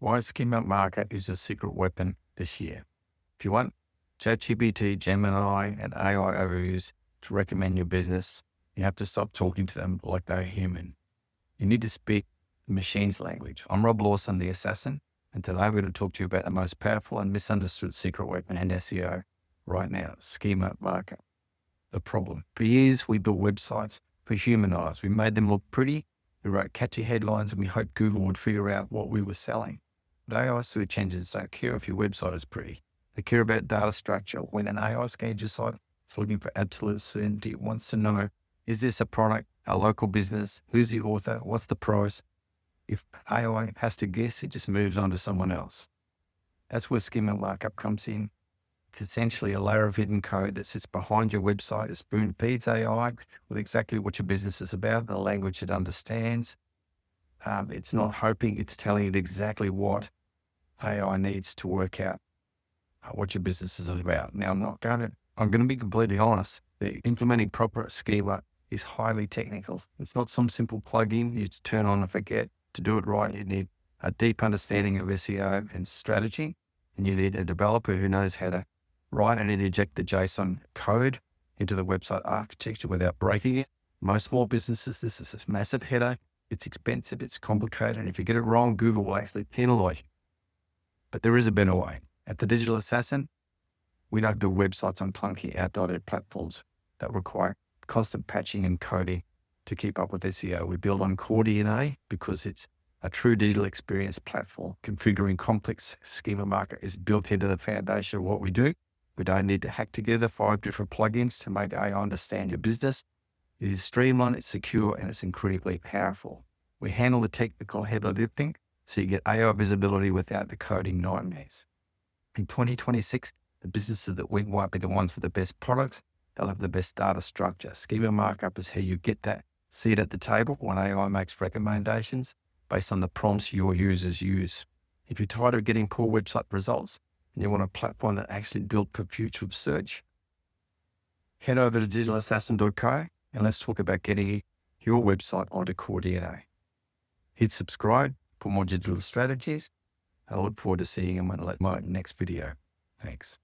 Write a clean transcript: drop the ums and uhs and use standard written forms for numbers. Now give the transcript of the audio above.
Why Schema Markup is a secret weapon this year. If you want ChatGPT, Gemini, and AI overviews to recommend your business, you have to stop talking to them like they're human. You need to speak the machine's language. I'm Rob Lawson, the assassin, and today we're going to talk to you about the most powerful and misunderstood secret weapon in SEO right now, Schema Markup. The problem. For years, we built websites for human eyes. We made them look pretty. We wrote catchy headlines and we hoped Google would figure out what we were selling. But AI search engines don't care if your website is pretty. They care about data structure. When an AI scans your site, it's looking for absolute certainty. It wants to know, is this a product, a local business? Who's the author? What's the price? If AI has to guess, it just moves on to someone else. That's where Schema Markup comes in. It's essentially a layer of hidden code that sits behind your website. It spoon feeds AI with exactly what your business is about, the language it understands. It's not hoping, it's telling it exactly what AI needs to work out what your business is about. Now, I'm going to be completely honest. The implementing proper schema is highly technical. It's not some simple plugin you just turn on and forget. To do it right, you need a deep understanding of SEO and strategy, and you need a developer who knows how to write and inject the JSON code into the website architecture without breaking it. Most small businesses, this is a massive headache. It's expensive, it's complicated, and if you get it wrong, Google will actually penalize you. But there is a better way. At The Digital Assassin, we don't build websites on clunky, outdated platforms that require constant patching and coding to keep up with SEO. We build on Core DNA because it's a true digital experience platform. Configuring complex Schema Markup is built into the foundation of what we do. We don't need to hack together 5 different plugins to make AI understand your business. It is streamlined, it's secure, and it's incredibly powerful. We handle the technical heavy lifting, so you get AI visibility without the coding nightmares. In 2026, the businesses that win won't be the ones with the best products. They'll have the best data structure. Schema Markup is how you get that seat at the table when AI makes recommendations based on the prompts your users use. If you're tired of getting poor website results and you want a platform that actually built for future search, head over to digitalassassin.co and let's talk about getting your website onto Core DNA. Hit subscribe for more digital strategies. I look forward to seeing you in my next video. Thanks.